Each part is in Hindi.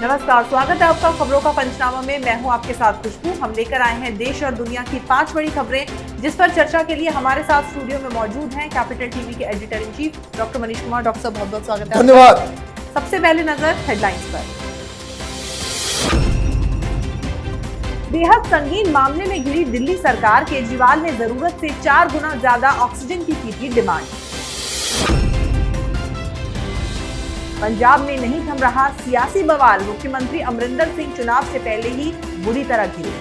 नमस्कार, स्वागत है आपका खबरों का पंचनामा में। मैं हूं आपके साथ खुशबू। हम लेकर आए हैं देश और दुनिया की 5 बड़ी खबरें, जिस पर चर्चा के लिए हमारे साथ स्टूडियो में मौजूद हैं कैपिटल टीवी के editor in chief doctor Manish Kumar. Doctor साहब, बहुत बहुत स्वागत है। धन्यवाद। सबसे पहले नजर हेडलाइंस पर। बेहद संगीन मामले में घिरी दिल्ली सरकार, केजरीवाल ने जरूरत से 4 गुना ज्यादा ऑक्सीजन की थी डिमांड। पंजाब में नहीं थम रहा सियासी बवाल, मुख्यमंत्री अमरिंदर सिंह चुनाव से पहले ही बुरी तरह घिरे।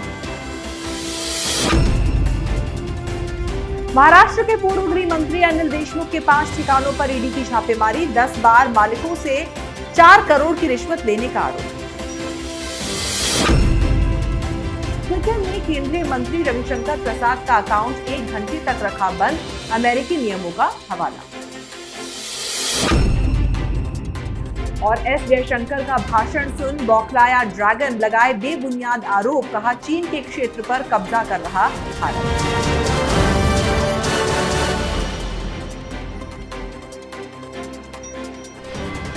महाराष्ट्र के पूर्व गृह मंत्री अनिल देशमुख के 5 ठिकानों पर ईडी की छापेमारी, 10 बार मालिकों से 4 करोड़ की रिश्वत लेने का आरोप। ट्विटर में केंद्रीय मंत्री रविशंकर प्रसाद का अकाउंट 1 घंटे तक रखा बंद, अमेरिकी नियमों का हवाला। और एस जयशंकर का भाषण सुन बौखलाया ड्रैगन, लगाए बेबुनियाद आरोप, कहा चीन के क्षेत्र पर कब्जा कर रहा भारत।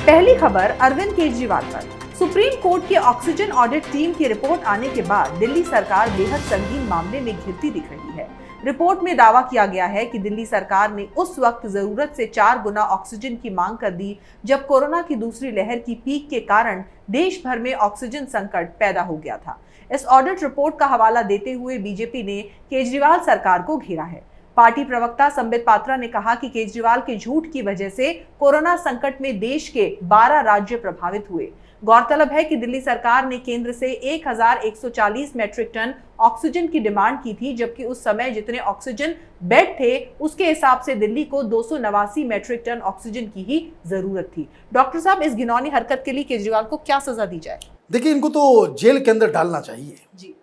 पहली खबर अरविंद केजरीवाल पर। सुप्रीम कोर्ट की ऑक्सीजन ऑडिट टीम की रिपोर्ट आने के बाद दिल्ली सरकार बेहद संगीन मामले में घिरती दिख रही है। रिपोर्ट में दावा किया गया है कि दिल्ली सरकार ने उस वक्त जरूरत से 4 गुना ऑक्सीजन की मांग कर दी जब कोरोना की दूसरी लहर की पीक के कारण देश भर में ऑक्सीजन संकट पैदा हो गया था। इस ऑडिट रिपोर्ट का हवाला देते हुए बीजेपी ने केजरीवाल सरकार को घेरा है। पार्टी प्रवक्ता संबित पात्रा ने कहा कि केजरीवाल के झूठ की वजह से कोरोना संकट में देश के 12 राज्य प्रभावित हुए। गौरतलब है कि दिल्ली सरकार ने केंद्र से 1140 मैट्रिक टन ऑक्सीजन की डिमांड की थी, जबकि उस समय जितने ऑक्सीजन बेड थे उसके हिसाब से दिल्ली को 289 मैट्रिक टन ऑक्सीजन की ही जरूरत थी। डॉक्टर साहब, इस घिनौनी हरकत के लिए केजरीवाल को क्या सजा दी जाए? देखिए, इनको तो जेल के अंदर डालना चाहिए जी,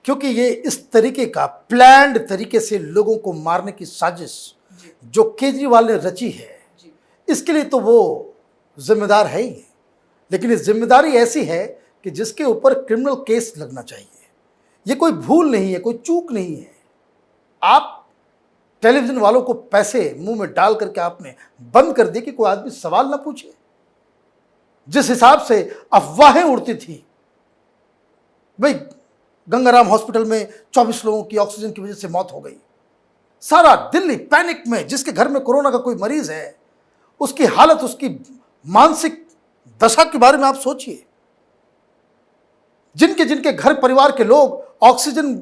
क्योंकि ये इस तरीके का प्लान्ड तरीके से लोगों को मारने की साजिश जो केजरीवाल ने रची है, इसके लिए तो वो जिम्मेदार है ही। लेकिन ये जिम्मेदारी ऐसी है कि जिसके ऊपर क्रिमिनल केस लगना चाहिए। ये कोई भूल नहीं है, कोई चूक नहीं है। आप टेलीविजन वालों को पैसे मुंह में डाल करके आपने बंद कर दिया कि कोई आदमी सवाल ना पूछे। जिस हिसाब से अफवाहें उड़ती थी, भाई गंगाराम हॉस्पिटल में 24 लोगों की ऑक्सीजन की वजह से मौत हो गई, सारा दिल्ली पैनिक में, जिसके घर में कोरोना का कोई मरीज है उसकी हालत, उसकी मानसिक दशा के बारे में आप सोचिए। जिनके जिनके घर परिवार के लोग ऑक्सीजन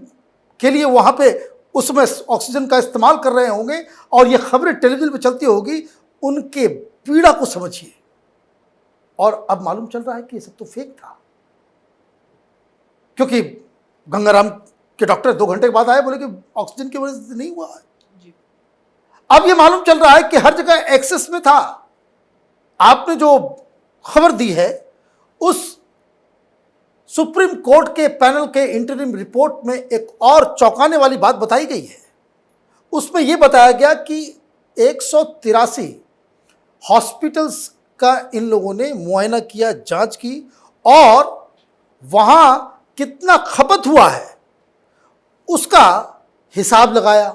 के लिए वहां पे उस समय ऑक्सीजन का इस्तेमाल कर रहे होंगे और ये खबरें टेलीविजन पे चलती होगी, उनके पीड़ा को समझिए। और अब मालूम चल रहा है कि ये सब तो फेक था, क्योंकि गंगाराम के डॉक्टर 2 घंटे के बाद आए, बोले कि ऑक्सीजन की वजह से नहीं हुआ है। अब ये मालूम चल रहा है कि हर जगह एक्सेस में था। आपने जो खबर दी है, उस सुप्रीम कोर्ट के पैनल के इंटरिम रिपोर्ट में एक और चौंकाने वाली बात बताई गई है। उसमें यह बताया गया कि 183 हॉस्पिटल्स का इन लोगों ने मुआयना किया, जांच की, और वहां कितना खपत हुआ है उसका हिसाब लगाया।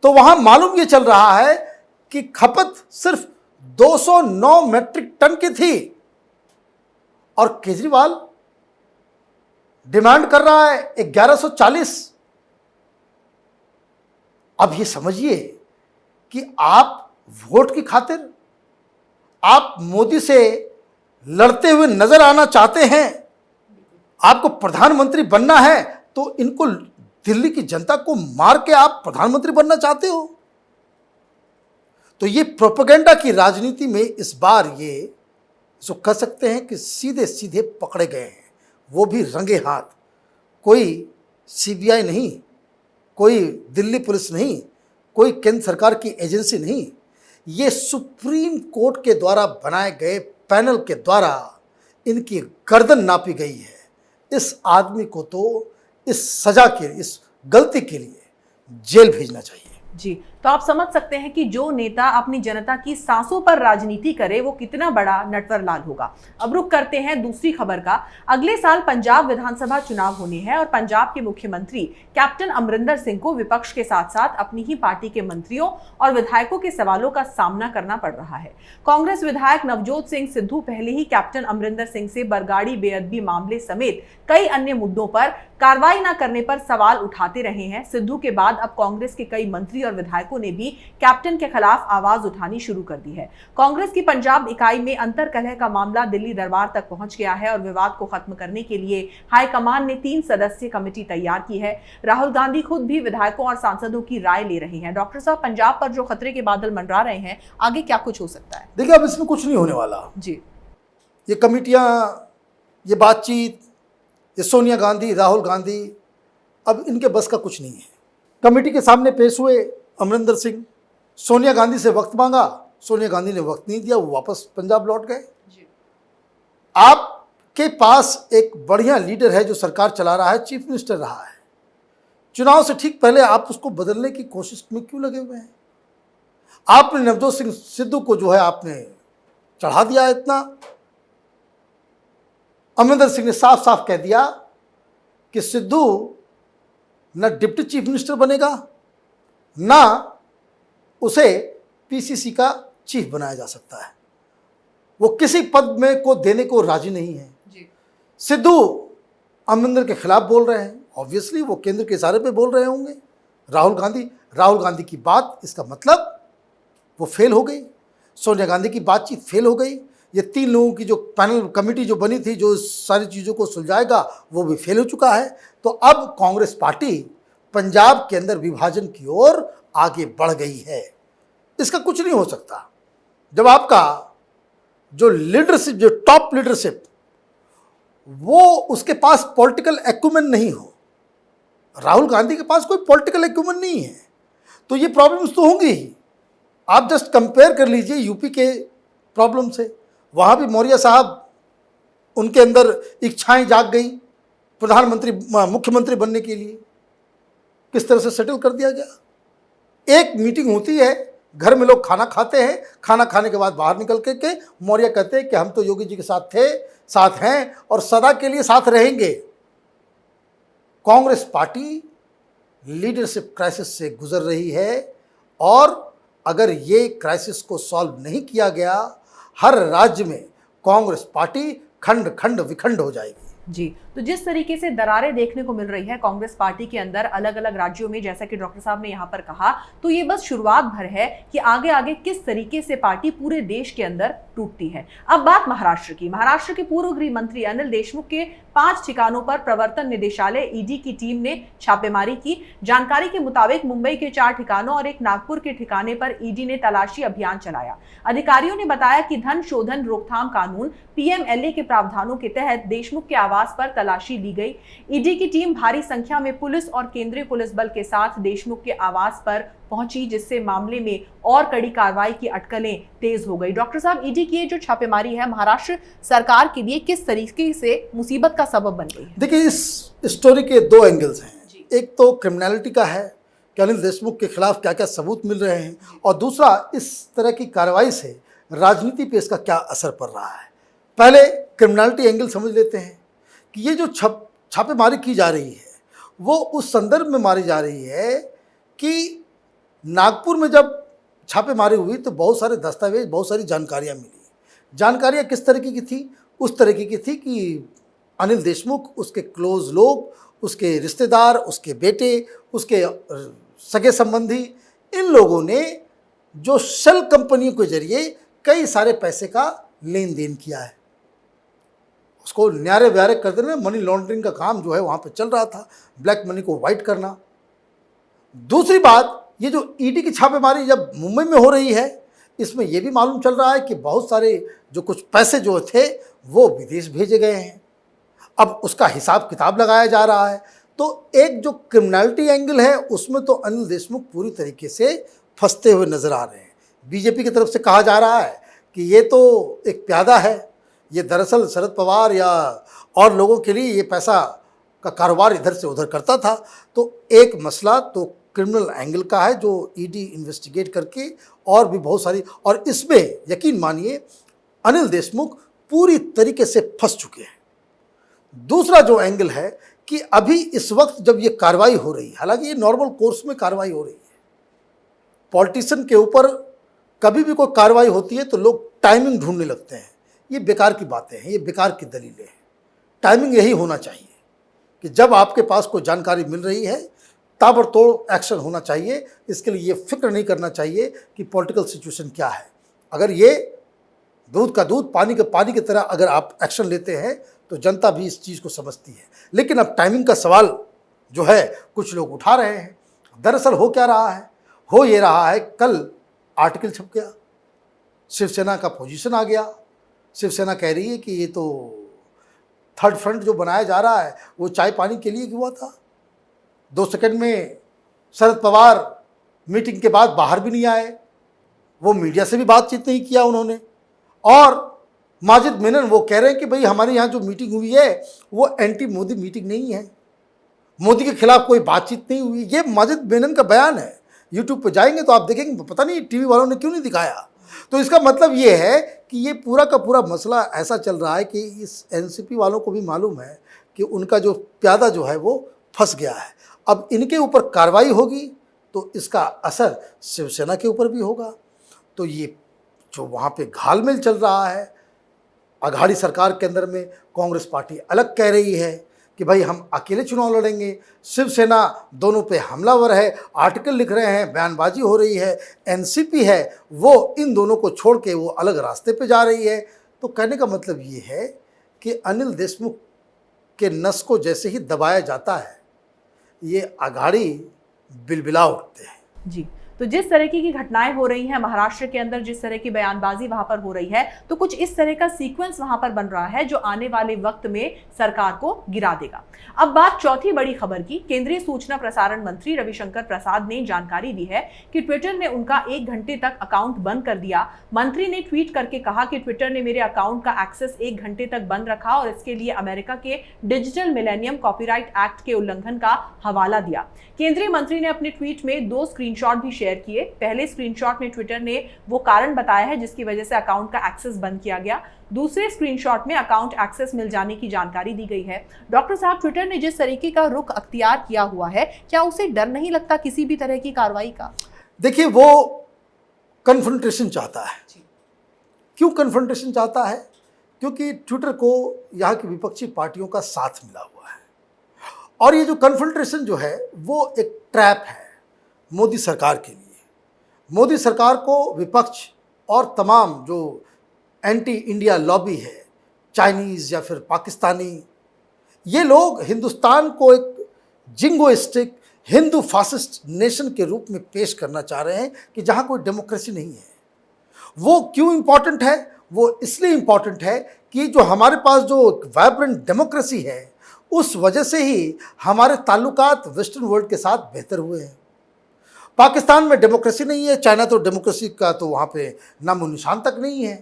तो वहां मालूम यह चल रहा है कि खपत सिर्फ 209 मैट्रिक टन की थी और केजरीवाल डिमांड कर रहा है 1140। अब ये समझिए कि आप वोट की खातिर आप मोदी से लड़ते हुए नजर आना चाहते हैं, आपको प्रधानमंत्री बनना है, तो इनको दिल्ली की जनता को मार के आप प्रधानमंत्री बनना चाहते हो। तो ये प्रोपेगेंडा की राजनीति में इस बार ये जो कह सकते हैं कि सीधे सीधे पकड़े गए हैं, वो भी रंगे हाथ। कोई सीबीआई नहीं, कोई दिल्ली पुलिस नहीं, कोई केंद्र सरकार की एजेंसी नहीं, ये सुप्रीम कोर्ट के द्वारा बनाए गए पैनल के द्वारा इनकी गर्दन नापी गई है। इस आदमी को तो इस सजा के, इस गलती के लिए जेल भेजना चाहिए। जी, तो आप समझ सकते हैं कि जो नेता अपनी जनता की सांसों पर राजनीति करे वो कितना बड़ा नटवरलाल होगा। अब रुख करते हैं दूसरी खबर का। अगले साल पंजाब विधानसभा चुनाव होने हैं और पंजाब के मुख्यमंत्री कैप्टन अमरिंदर सिंह को विपक्ष के साथ साथ अपनी ही पार्टी के मंत्रियों और विधायकों के सवालों का सामना करना पड़ रहा है। कांग्रेस विधायक नवजोत सिंह सिद्धू पहले ही कैप्टन अमरिंदर सिंह से बरगाड़ी बेअदबी मामले समेत कई अन्य मुद्दों पर कार्रवाई न करने पर सवाल उठाते रहे हैं। सिद्धू के बाद अब कांग्रेस के कई मंत्री और विधायकों ने भी कैप्टन के खिलाफ आवाज उठानी शुरू कर दी है। कांग्रेस की पंजाब इकाई में अंतरकलह का मामला दिल्ली दरबार तक पहुंच गया है और विवाद को खत्म करने के लिए हाईकमान ने 3 सदस्यीय कमेटी तैयार की है। राहुल गांधी खुद भी विधायकों और सांसदों की राय ले रहे हैं। डॉक्टर साहब, पंजाब पर जो खतरे के बादल मंडरा रहे हैं, आगे क्या कुछ हो सकता है? देखिए, अब इसमें कुछ नहीं होने वाला जी। ये कमेटियां, ये बातचीत, ये सोनिया गांधी, राहुल गांधी, अब इनके बस का कुछ नहीं है। कमेटी के सामने पेश हुए अमरिंदर सिंह, सोनिया गांधी से वक्त मांगा, सोनिया गांधी ने वक्त नहीं दिया, वो वापस पंजाब लौट गए। आपके पास एक बढ़िया लीडर है जो सरकार चला रहा है, चीफ मिनिस्टर रहा है। चुनाव से ठीक पहले आप उसको बदलने की कोशिश में क्यों लगे हुए हैं? आपने नवजोत सिंह सिद्धू को जो है आपने चढ़ा दिया इतना। अमरिंदर सिंह ने साफ साफ कह दिया कि सिद्धू न डिप्टी चीफ मिनिस्टर बनेगा, ना उसे पीसीसी का चीफ बनाया जा सकता है। वो किसी पद में को देने को राजी नहीं है। सिद्धू अमरिंदर के खिलाफ बोल रहे हैं, ऑब्वियसली वो केंद्र के इशारे पे बोल रहे होंगे। राहुल गांधी की बात, इसका मतलब वो फेल हो गई। सोनिया गांधी की बातचीत फेल हो गई। ये 3 लोगों की जो पैनल कमेटी जो बनी थी, जो सारी चीज़ों को सुलझाएगा, वो भी फेल हो चुका है। तो अब कांग्रेस पार्टी पंजाब के अंदर विभाजन की ओर आगे बढ़ गई है। इसका कुछ नहीं हो सकता जब आपका जो लीडरशिप, जो टॉप लीडरशिप, वो उसके पास पॉलिटिकल एक्यूमेन नहीं हो। राहुल गांधी के पास कोई पॉलिटिकल एक्यूमेन नहीं है, तो ये प्रॉब्लम्स तो होंगी ही। आप जस्ट कंपेयर कर लीजिए यूपी के प्रॉब्लम से। वहाँ भी मौर्य साहब, उनके अंदर इच्छाएं जाग गई प्रधानमंत्री, मुख्यमंत्री बनने के लिए, किस तरह से सेटल कर दिया गया। एक मीटिंग होती है, घर में लोग खाना खाते हैं, खाना खाने के बाद बाहर निकल के मौर्य कहते हैं कि हम तो योगी जी के साथ थे, साथ हैं और सदा के लिए साथ रहेंगे। कांग्रेस पार्टी लीडरशिप क्राइसिस से गुजर रही है और अगर ये क्राइसिस को सॉल्व नहीं किया गया, हर राज्य में कांग्रेस पार्टी खंड खंड विखंड हो जाएगी। जी, तो जिस तरीके से दरारें देखने को मिल रही है कांग्रेस पार्टी के अंदर अलग अलग राज्यों में, जैसा कि डॉक्टर साहब ने यहाँ पर कहा, तो ये बस शुरुआत भर है कि आगे आगे किस तरीके से पार्टी पूरे देश के अंदर टूटती है। अब बात महाराष्ट्र की। महाराष्ट्र के पूर्व गृह मंत्री अनिल देशमुख के 5 ठिकानों पर प्रवर्तन निदेशालय ईडी की टीम ने छापेमारी की। जानकारी के मुताबिक मुंबई के 4 ठिकानों और एक नागपुर के ठिकाने पर ईडी ने तलाशी अभियान चलाया। अधिकारियों ने बताया कि धन शोधन रोकथाम कानून पीएमएलए के प्रावधानों के तहत देशमुख के आवास पर तलाशी ली गई। ईडी की टीम भारी संख्या में पुलिस और केंद्रीय पुलिस बल के साथ देशमुख के आवास पर पहुंची, जिससे मामले में और कड़ी कार्रवाई की अटकलें तेज हो गई। डॉक्टर साहब, ईडी की ये जो छापेमारी है महाराष्ट्र सरकार के लिए किस तरीके से मुसीबत का सबब बन गई है? देखिए, इस स्टोरी के 2 एंगल्स हैं। एक तो क्रिमिनलिटी का है कि अनिल देशमुख के खिलाफ क्या क्या सबूत मिल रहे हैं, और दूसरा इस तरह की कार्रवाई से राजनीति पे इसका क्या असर पड़ रहा है। पहले क्रिमिनलिटी एंगल समझ लेते हैं कि ये जो छापेमारी की जा रही है वो उस संदर्भ में मारी जा रही है कि नागपुर में जब छापेमारी हुई तो बहुत सारे दस्तावेज, बहुत सारी जानकारियाँ मिली। जानकारियाँ किस तरीके की थी? उस तरीके की थी कि अनिल देशमुख, उसके क्लोज लोग, उसके रिश्तेदार, उसके बेटे, उसके सगे संबंधी, इन लोगों ने जो शेल कंपनियों के जरिए कई सारे पैसे का लेन देन किया है, उसको न्यारे व्यारे कर देना, मनी लॉन्ड्रिंग का काम जो है वहाँ पे चल रहा था, ब्लैक मनी को वाइट करना। दूसरी बात, ये जो ईडी की छापेमारी जब मुंबई में हो रही है, इसमें यह भी मालूम चल रहा है कि बहुत सारे जो कुछ पैसे जो थे वो विदेश भेजे गए हैं। अब उसका हिसाब किताब लगाया जा रहा है। तो एक जो क्रिमिनलिटी एंगल है उसमें तो अनिल देशमुख पूरी तरीके से फंसते हुए नजर आ रहे हैं। बीजेपी की तरफ से कहा जा रहा है कि ये तो एक प्यादा है, ये दरअसल शरद पवार या और लोगों के लिए ये पैसा का कारोबार इधर से उधर करता था। तो एक मसला तो क्रिमिनल एंगल का है जो ईडी इन्वेस्टिगेट करके और भी बहुत सारी, और इसमें यकीन मानिए अनिल देशमुख पूरी तरीके से फंस चुके हैं। दूसरा जो एंगल है कि अभी इस वक्त जब ये कार्रवाई हो रही है, हालांकि ये नॉर्मल कोर्स में कार्रवाई हो रही है, पॉलिटिशियन के ऊपर कभी भी कोई कार्रवाई होती है तो लोग टाइमिंग ढूंढने लगते हैं। ये बेकार की बातें हैं, ये बेकार की दलीलें हैं। टाइमिंग यही होना चाहिए कि जब आपके पास कोई जानकारी मिल रही है ताबड़तोड़ एक्शन होना चाहिए। इसके लिए ये फिक्र नहीं करना चाहिए कि पॉलिटिकल सिचुएशन क्या है। अगर ये दूध का दूध पानी का पानी की तरह अगर आप एक्शन लेते हैं तो जनता भी इस चीज़ को समझती है। लेकिन अब टाइमिंग का सवाल जो है कुछ लोग उठा रहे हैं। दरअसल हो क्या रहा है, हो ये रहा है, कल आर्टिकल छप गया, शिवसेना का पोजीशन आ गया। शिवसेना कह रही है कि ये तो थर्ड फ्रंट जो बनाया जा रहा है वो चाय पानी के लिए हुआ था। 2 सेकंड में शरद पवार मीटिंग के बाद बाहर भी नहीं आए, वो मीडिया से भी बातचीत नहीं किया उन्होंने। और माजिद मेनन वो कह रहे हैं कि भाई हमारे यहाँ जो मीटिंग हुई है वो एंटी मोदी मीटिंग नहीं है, मोदी के खिलाफ कोई बातचीत नहीं हुई। ये माजिद मेनन का बयान है। यूट्यूब पे जाएंगे तो आप देखेंगे, पता नहीं टीवी वालों ने क्यों नहीं दिखाया। तो इसका मतलब ये है कि ये पूरा का पूरा मसला ऐसा चल रहा है कि इस एनसीपी वालों को भी मालूम है कि उनका जो प्यादा जो है वो फंस गया है। अब इनके ऊपर कार्रवाई होगी तो इसका असर शिवसेना के ऊपर भी होगा। तो ये जो वहाँ पे घालमेल चल रहा है अघाड़ी सरकार के अंदर में, कांग्रेस पार्टी अलग कह रही है कि भाई हम अकेले चुनाव लड़ेंगे, शिवसेना दोनों पे हमलावर है, आर्टिकल लिख रहे हैं, बयानबाजी हो रही है, एनसीपी है वो इन दोनों को छोड़ के वो अलग रास्ते पे जा रही है। तो कहने का मतलब ये है कि अनिल देशमुख के नस को जैसे ही दबाया जाता है ये अघाड़ी बिलबिला उठते हैं। जी, तो जिस तरह की घटनाएं हो रही हैं महाराष्ट्र के अंदर, जिस तरह की बयानबाजी वहां पर हो रही है, तो कुछ इस तरह का सीक्वेंस वहां पर बन रहा है जो आने वाले वक्त में सरकार को गिरा देगा। अब बात चौथी बड़ी खबर की। केंद्रीय सूचना प्रसारण मंत्री रविशंकर प्रसाद ने जानकारी दी है कि ट्विटर ने उनका 1 घंटे तक अकाउंट बंद कर दिया। मंत्री ने ट्वीट करके कहा कि ट्विटर ने मेरे अकाउंट का एक्सेस 1 घंटे तक बंद रखा और इसके लिए अमेरिका के डिजिटल मिलेनियम कॉपीराइट एक्ट के उल्लंघन का हवाला दिया। केंद्रीय मंत्री ने अपने ट्वीट में 2 स्क्रीनशॉट भी शेयर किए। पहले स्क्रीनशॉट में ट्विटर ने वो कारण बताया है जिसकी वजह से अकाउंट का एक्सेस बंद किया गया। दूसरे स्क्रीनशॉट में अकाउंट एक्सेस मिल जाने की जानकारी दी गई है। डॉक्टर साहब, ट्विटर ने जिस तरीके का रुख अख्तियार किया हुआ है, क्या उसे डर नहीं लगता किसी भी तरह की कार्रवाई का? देखिए, वो कन्फ्रंटेशन चाहता है। क्यों कन्फ्रंटेशन चाहता है? क्योंकि ट्विटर को यहाँ की विपक्षी पार्टियों का साथ मिला हुआ है और ये जो कन्फ्रंटेशन जो है वो एक ट्रैप है मोदी सरकार के लिए। मोदी सरकार को विपक्ष और तमाम जो एंटी इंडिया लॉबी है, चाइनीज़ या फिर पाकिस्तानी, ये लोग हिंदुस्तान को एक जिंगोइस्टिक हिंदू फासिस्ट नेशन के रूप में पेश करना चाह रहे हैं कि जहाँ कोई डेमोक्रेसी नहीं है। वो क्यों इम्पॉर्टेंट है? वो इसलिए इम्पॉर्टेंट है कि जो हमारे पास जो वाइब्रेंट डेमोक्रेसी है उस वजह से ही हमारे ताल्लुकात वेस्टर्न वर्ल्ड के साथ बेहतर हुए हैं। पाकिस्तान में डेमोक्रेसी नहीं है, चाइना तो डेमोक्रेसी का तो वहाँ पे नामो निशान तक नहीं है।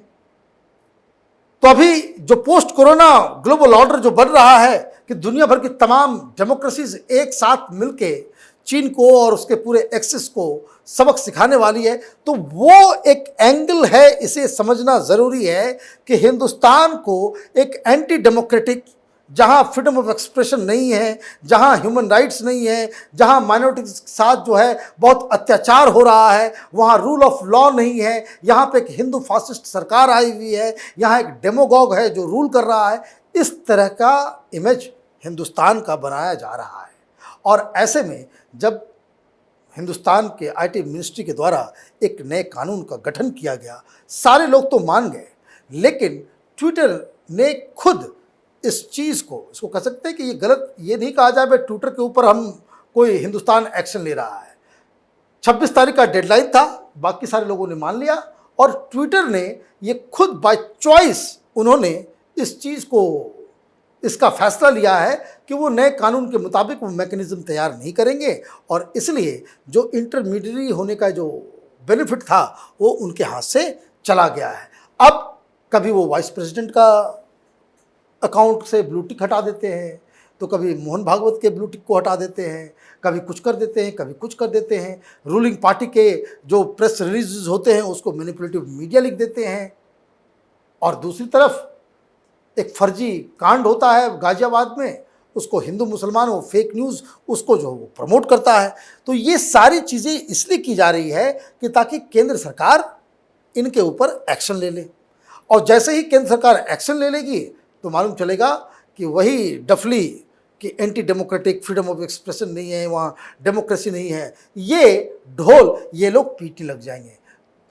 तो अभी जो पोस्ट कोरोना ग्लोबल ऑर्डर जो बन रहा है कि दुनिया भर की तमाम डेमोक्रेसीज एक साथ मिलके चीन को और उसके पूरे एक्सिस को सबक सिखाने वाली है, तो वो एक एंगल है। इसे समझना ज़रूरी है कि हिंदुस्तान को एक एंटी डेमोक्रेटिक, जहाँ फ्रीडम ऑफ एक्सप्रेशन नहीं है, जहाँ ह्यूमन राइट्स नहीं है, जहाँ माइनॉरिटी के साथ जो है बहुत अत्याचार हो रहा है, वहाँ रूल ऑफ लॉ नहीं है, यहाँ पे एक हिंदू फासिस्ट सरकार आई हुई है, यहाँ एक डेमोगॉग है जो रूल कर रहा है। इस तरह का इमेज हिंदुस्तान का बनाया जा रहा है। और ऐसे में जब हिंदुस्तान के आईटी मिनिस्ट्री के द्वारा एक नए कानून का गठन किया गया, सारे लोग तो मान गए, लेकिन ट्विटर ने खुद इस चीज़ को, इसको कह सकते हैं कि ये गलत, ये नहीं कहा जाए भाई ट्विटर के ऊपर हम कोई हिंदुस्तान एक्शन ले रहा है। 26 तारीख का डेडलाइन था, बाकी सारे लोगों ने मान लिया और ट्विटर ने ये खुद बाय चॉइस उन्होंने इस चीज़ को, इसका फैसला लिया है कि वो नए कानून के मुताबिक वो मैकेनिज्म तैयार नहीं करेंगे और इसलिए जो इंटरमीडियरी होने का जो बेनिफिट था वो उनके हाथ से चला गया है। अब कभी वो वाइस प्रेसिडेंट का अकाउंट से ब्लू टिक हटा देते हैं, तो कभी मोहन भागवत के ब्लू टिक को हटा देते हैं, कभी कुछ कर देते हैं, कभी कुछ कर देते हैं। रूलिंग पार्टी के जो प्रेस रिलीज होते हैं उसको मैनिपुलेटिव मीडिया लिख देते हैं। और दूसरी तरफ एक फर्जी कांड होता है गाजियाबाद में, उसको हिंदू मुसलमान वो फेक न्यूज़ उसको जो वो प्रमोट करता है। तो ये सारी चीज़ें इसलिए की जा रही है कि ताकि केंद्र सरकार इनके ऊपर एक्शन ले ले, और जैसे ही केंद्र सरकार एक्शन ले लेगी तो मालूम चलेगा कि वही डफली कि anti democratic, freedom of expression नहीं है, वहाँ डेमोक्रेसी नहीं है, ये ढोल ये लोग पीटने लग जाएंगे।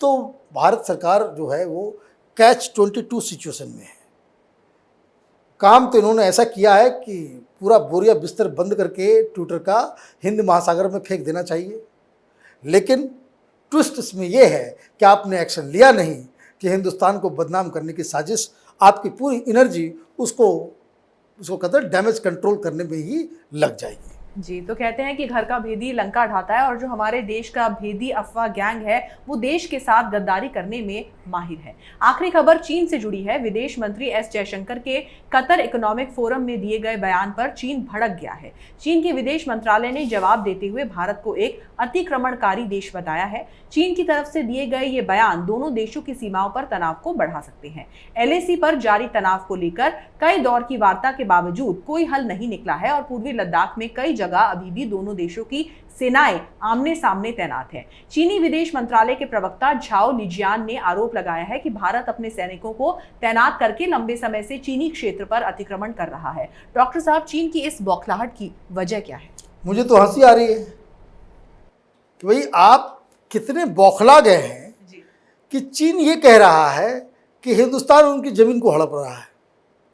तो भारत सरकार जो है वो कैच-22 सिचुएशन में है। काम तो इन्होंने ऐसा किया है कि पूरा बोरिया बिस्तर बंद करके ट्विटर का हिंद महासागर में फेंक देना चाहिए, लेकिन ट्विस्ट इसमें यह है कि आपने एक्शन लिया नहीं कि हिंदुस्तान को बदनाम करने की साजिश, आपकी पूरी एनर्जी उसको कहते हैं डैमेज कंट्रोल करने में ही लग जाएगी। जी, तो कहते हैं कि घर का भेदी लंका ढाता है, और जो हमारे देश का भेदी अफवाह गैंग है वो देश के साथ गद्दारी करने में माहिर है। आखिरी खबर चीन से जुड़ी है। विदेश मंत्री एस जयशंकर के कतर इकोनॉमिक फोरम में दिए गए बयान पर चीन भड़क गया है। चीन के विदेश मंत्रालय ने जवाब देते हुए भारत को एक अतिक्रमणकारी देश बताया है। चीन की तरफ से दिए गए ये बयान दोनों देशों की सीमाओं पर तनाव को बढ़ा सकते हैं। LAC पर जारी तनाव को लेकर कई दौर की वार्ता के बावजूद कोई हल नहीं निकला है, और पूर्वी लद्दाख में कई जगह अभी भी दोनों देशों की सेनाएं आमने सामने तैनात हैं। चीनी विदेश मंत्रालय के प्रवक्ता झाओ लिजियान ने आरोप लगाया है कि भारत अपने सैनिकों को तैनात करके लंबे समय से चीनी क्षेत्र पर अतिक्रमण कर रहा है। डॉक्टर साहब, चीन की इस बौखलाहट की वजह क्या है? मुझे तो हंसी आ रही है कि भाई आप कितने बौखला गए हैं कि चीन ये कह रहा है कि हिंदुस्तान उनकी जमीन को हड़प रहा है,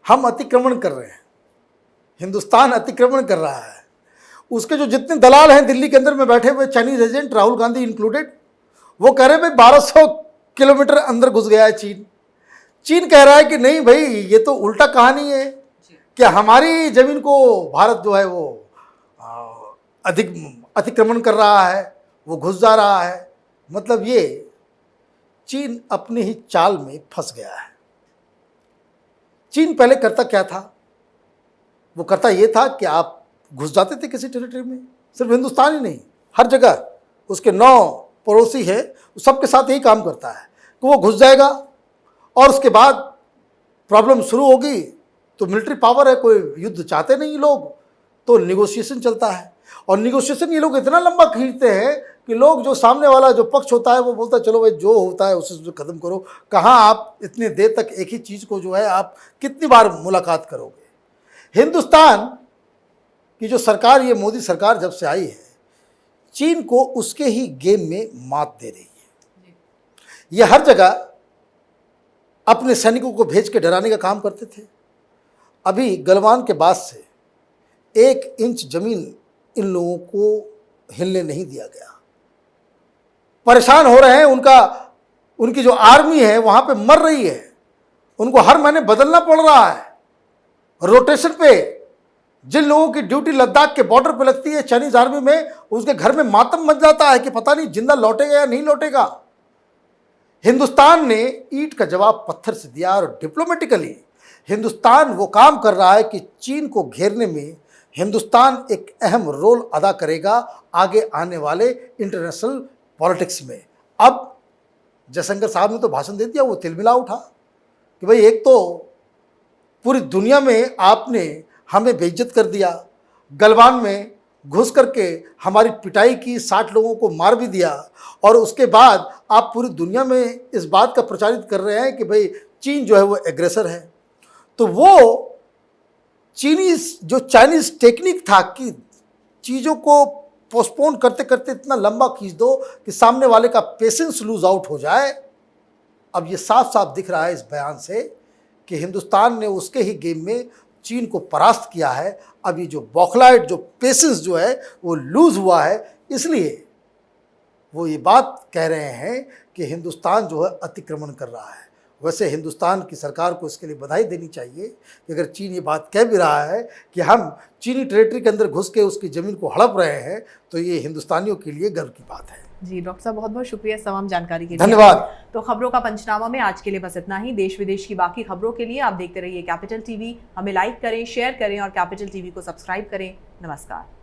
हम अतिक्रमण कर रहे हैं, हिंदुस्तान अतिक्रमण कर रहा है। उसके जो जितने दलाल हैं दिल्ली के अंदर में बैठे हुए Chinese agent, Rahul Gandhi included, वो कह रहे हैं भाई 1200 किलोमीटर अंदर घुस गया है चीन। चीन कह रहा है कि नहीं भाई, ये तो उल्टा कहानी है कि हमारी जमीन को भारत जो है वो अतिक्रमण कर रहा है, वो घुस जा रहा है। मतलब ये चीन अपने ही चाल में फंस गया है। चीन पहले करता क्या था? वो करता ये था कि आप घुस जाते थे किसी टेरिटरी में, सिर्फ हिंदुस्तान ही नहीं, हर जगह उसके 9 पड़ोसी है, सबके साथ यही काम करता है कि वो घुस जाएगा और उसके बाद प्रॉब्लम शुरू होगी तो मिलिट्री पावर है, कोई युद्ध चाहते नहीं लोग, तो निगोशिएशन चलता है। और निगोशिएशन ये लोग इतना लंबा खींचते हैं कि लोग जो सामने वाला जो पक्ष होता है वो बोलता है चलो भाई जो होता है उसे ख़त्म करो। कहाँ आप इतने देर तक एक ही चीज़ को जो है आप कितनी बार मुलाकात करोगे? हिंदुस्तान की जो सरकार, ये मोदी सरकार जब से आई है, चीन को उसके ही गेम में मात दे रही है। ये हर जगह अपने सैनिकों को भेज के डराने का काम करते थे। अभी गलवान के बाद से 1 इंच जमीन इन लोगों को हिलने नहीं दिया गया। परेशान हो रहे हैं, उनकी जो आर्मी है वहां पे मर रही है, उनको हर महीने बदलना पड़ रहा है रोटेशन पे। जिन लोगों की ड्यूटी लद्दाख के बॉर्डर पे लगती है चाइनीज आर्मी में, उसके घर में मातम मच जाता है कि पता नहीं जिंदा लौटेगा या नहीं लौटेगा। हिंदुस्तान ने ईंट का जवाब पत्थर से दिया और डिप्लोमेटिकली हिंदुस्तान वो काम कर रहा है कि चीन को घेरने में हिंदुस्तान एक अहम रोल अदा करेगा आगे आने वाले इंटरनेशनल पॉलिटिक्स में। अब जयशंकर साहब ने तो भाषण दे दिया, वो तिलमिला उठा कि भाई एक तो पूरी दुनिया में आपने हमें बेइज्जत कर दिया, गलवान में घुस करके हमारी पिटाई की, 60 लोगों को मार भी दिया, और उसके बाद आप पूरी दुनिया में इस बात का प्रचारित कर रहे हैं कि भाई चीन जो है वो एग्रेसर है। तो वो जो चाइनीज टेक्निक था कि चीज़ों को पोस्टपोन करते करते इतना लंबा खींच दो कि सामने वाले का पेशेंस लूज आउट हो जाए, अब ये साफ साफ दिख रहा है इस बयान से कि हिंदुस्तान ने उसके ही गेम में चीन को परास्त किया है। अब ये जो बौखलाहट, जो पेशेंस जो है वो लूज हुआ है, इसलिए वो ये बात कह रहे हैं कि हिंदुस्तान जो है अतिक्रमण कर रहा है। वैसे हिंदुस्तान की सरकार को इसके लिए बधाई देनी चाहिए कि अगर चीन ये बात कह भी रहा है कि हम चीनी टेरिटरी के अंदर घुस के उसकी ज़मीन को हड़प रहे हैं, तो ये हिंदुस्तानियों के लिए गर्व की बात है। जी डॉक्टर साहब, बहुत बहुत शुक्रिया इस तमाम जानकारी के लिए। धन्यवाद। तो खबरों का पंचनामा में आज के लिए बस इतना ही। देश विदेश की बाकी खबरों के लिए आप देखते रहिए कैपिटल टीवी। हमें लाइक करें, शेयर करें और कैपिटल टीवी को सब्सक्राइब करें। नमस्कार।